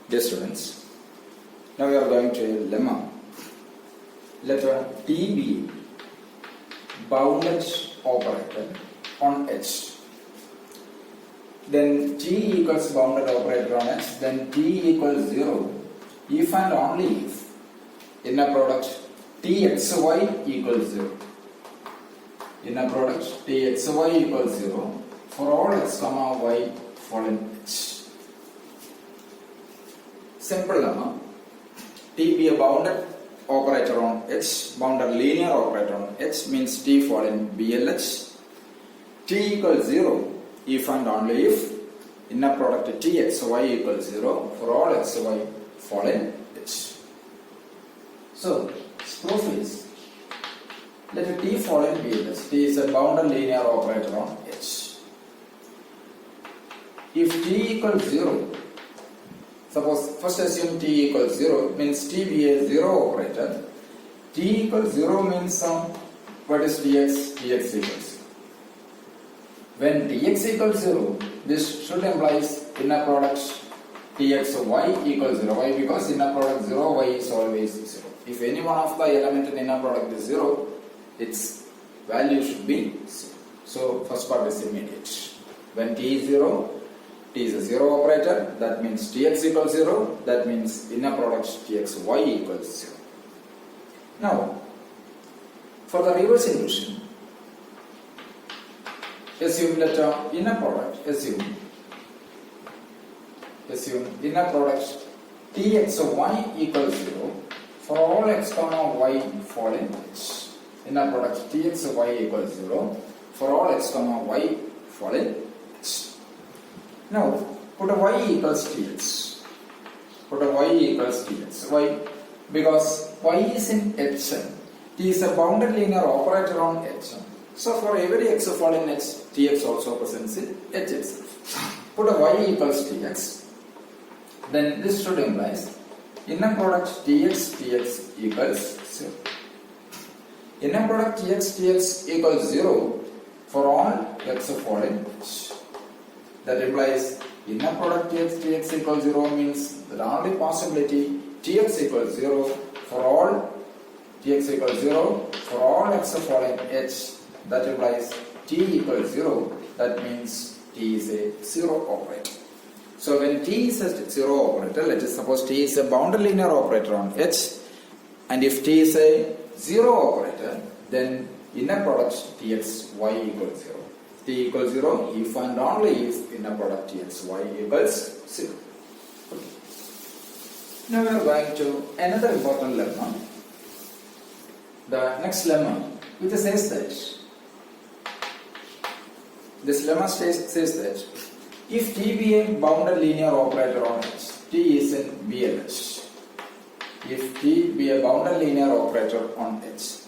Dear students, now we are going to a lemma. Let T be bounded operator on H. Then T equals bounded operator on H, then T equals 0 if and only if inner product Txy equals 0. Inner product Txy equals 0 for all x comma y following H. Simple lemma. T be a bounded operator on H, bounded linear operator on H means T fall in BLH. T equals 0 if and only if inner product Txy equals 0 for all xy fall in H. So, proof is, let T fall in BLH. T is a bounded linear operator on H. If T equals 0, suppose first assume T equals 0 means T be a 0 operator. T equals 0 means what is Tx? Tx equals 0. When Tx equals 0, this should implies inner product Txy equals 0. Why? Because inner product 0, y is always 0. If any one of the element in inner product is 0, its value should be 0. So first part is immediate. When T is 0, T is a 0 operator, that means Tx equals 0, that means inner product Txy equals 0. Now, for the reverse illusion, assume that inner product, assume inner product Txy equals 0 for all x comma y fall in H. Inner product Txy equals 0 for all x comma y fall in H. Now, put a y equals Tx. Put a y equals Tx. Why? Because y is in Hn. T is a bounded linear operator on Hn. So, for every x fall in H, Tx also presents in H itself. Put a y equals Tx. Then this should imply inner product Tx equals 0. Inner product Tx equals 0 for all x fall in H. That implies inner product Tx equals 0 means the only possibility Tx equals 0 for all Tx equals 0 for all x fall in H. That implies T equals 0. That means T is a 0 operator. So when T is a 0 operator, let us suppose T is a bounded linear operator on H, and if T is a 0 operator, then inner product Txy equals 0. T equals 0 if and only if inner product Txy equals 0. Okay. Now we are going to another important lemma. The next lemma, which says that this lemma says that if T be a bounded linear operator on H, T is in BLH. If T be a bounded linear operator on H,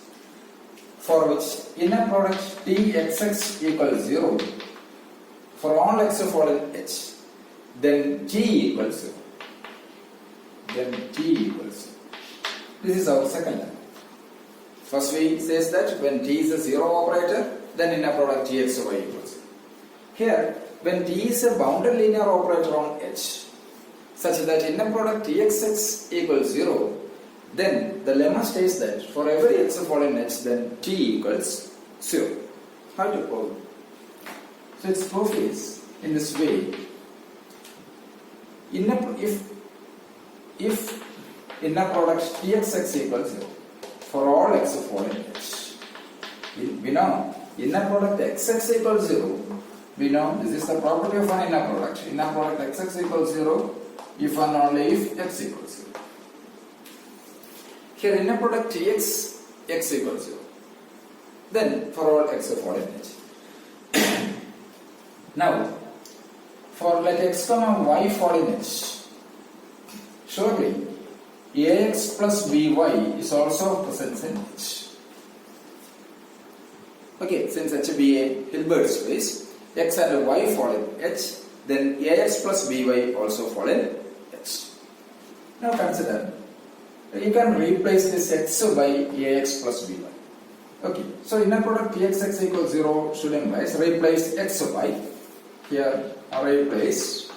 for which inner product Txx equals 0 for all x fall in H, then T equals 0. Then T equals 0. This is our second lemma. First we says that when T is a 0 operator, then inner product Txy equals 0. Here, when T is a bounded linear operator on H, such that inner product Txx equals 0, then the lemma states that for every x fall in H, then T equals 0. How to prove? So its proof is in this way. If inner product Txx equals 0 for all x fall in H, we know inner product Xx equals 0. We know this is the property of an inner product. Inner product Xx equals 0 if and only if x equals 0. Here inner product Tx x equals 0. Then for all x fall in H. Now, for let x comma y fall in H, surely ax plus by is also present in H. Okay, since H be a Hilbert space, x and y fall in H, then ax plus by also fall in H. Now consider, you can replace this x by ax plus by. Okay, so inner product Txx equals 0 should replace x by. Here I replace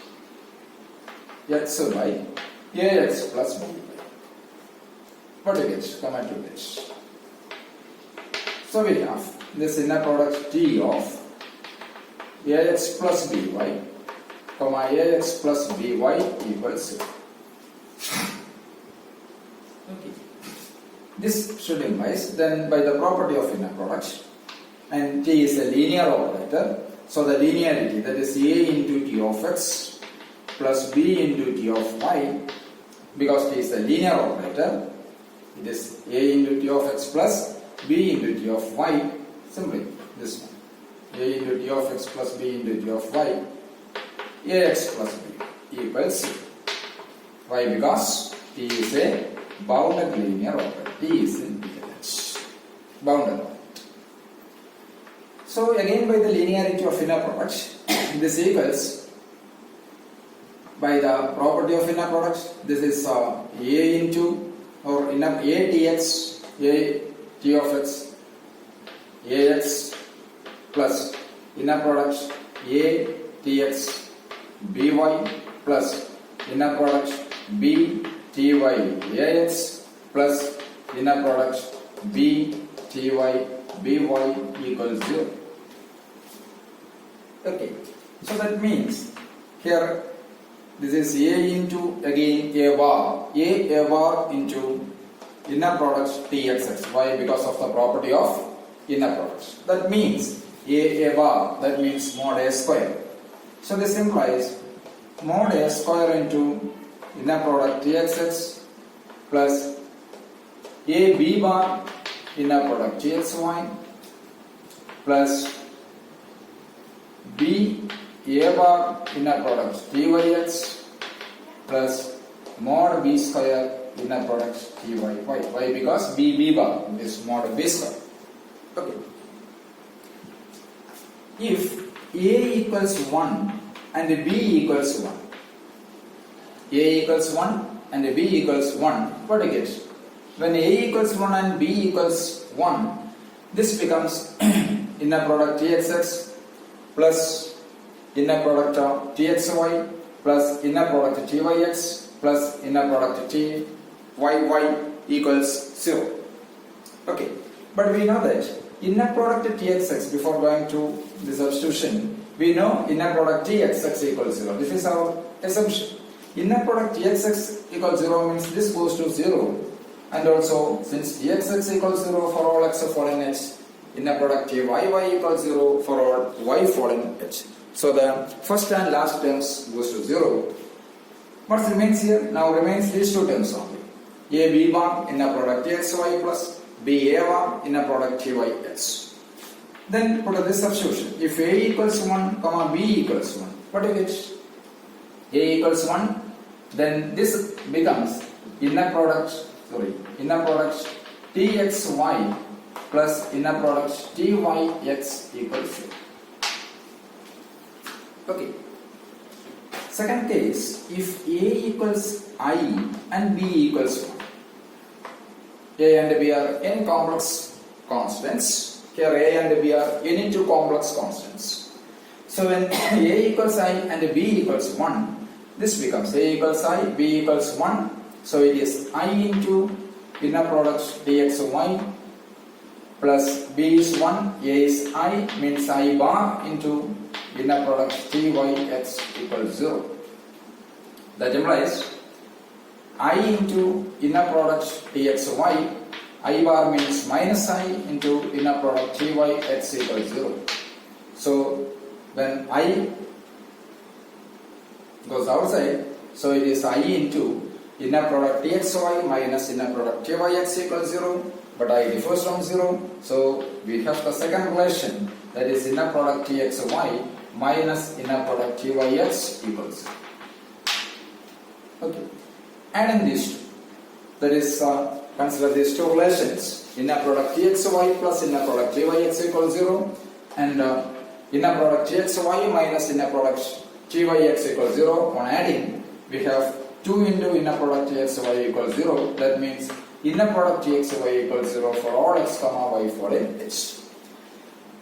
x by ax plus by. What do you get? Come and do this. So we have this inner product T of ax plus by, comma ax plus by equals 0. Okay. This should implies then by the property of inner product, and T is a linear operator, so the linearity, that is a into T of x plus b into T of y, because T is a linear operator, it is a into T of x plus b into T of y, simply this one, a into T of x plus b into T of y, ax plus b equals 0. Why? Because T is a bounded linear operator. T is in BLH, bounded operator. So again, by the linearity of inner product, this equals, by the property of inner product, this is a into, or inner a dx, a t of x, ax plus inner product a tx by plus inner product b ty ax plus inner product b ty by equals 0. Okay, so that means here this is a into again a bar into inner product txx. Why? Because of the property of inner products. That means a bar, that means mod a square. So this implies mod a square into inner product txx plus a b bar inner product txy plus b a bar inner product tyx plus mod b square inner product ty. Why? Because b bar is mod b square. Okay. If a equals 1 and b equals 1, a equals 1 and b equals 1, what do you get? When a equals 1 and b equals 1, this becomes inner product txx plus inner product txy plus inner product tyx plus inner product tyy equals 0. Okay, but we know that inner product txx, before going to the substitution, we know inner product txx equals 0. This is our assumption. Inner product txx equals 0 means this goes to 0, and also since txx equals 0 for all x fall in h, inner product ty equals 0 for all y fall in h. So the first and last terms goes to 0. What remains here? Now remains these two terms only. A b bar inner product txy plus b a bar inner product tyx. Then put this substitution. If a equals 1, comma b equals 1, what do you get? A equals 1, then this becomes inner product txy plus inner product tyx equals 0. Okay. Second case, if a equals I and b equals 1, a and b are any complex constants. Here a and b are any two complex constants. So when a equals I and b equals 1, this becomes a equals I, b equals 1. So it is I into inner product dxy plus b is 1, a is I, means I bar into inner product tyx equals 0. That implies I into inner product dxy, I bar means minus I into inner product tyx equals 0. So when I goes outside, so it is I into inner product dxy minus inner product tyx equals 0, but I differs from 0, so we have the second relation, that is inner product txy minus inner product tyx equals 0. Okay, adding these two, that is consider these two relations, inner product txy plus inner product tyx equals 0 and inner product txy minus inner product tyx equals 0. On adding, we have 2 into inner product txy equals 0. That means inner product txy equals 0 for all x comma y for in h.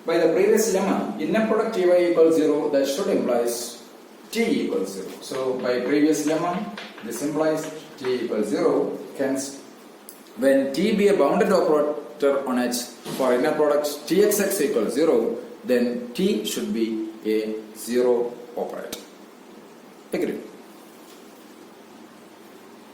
By the previous lemma, inner product ty equals 0, that should implies t equals 0. So by previous lemma, This implies t equals 0. Hence, when t be a bounded operator on H for inner product txx equals 0, then t should be a 0 operator. Agree?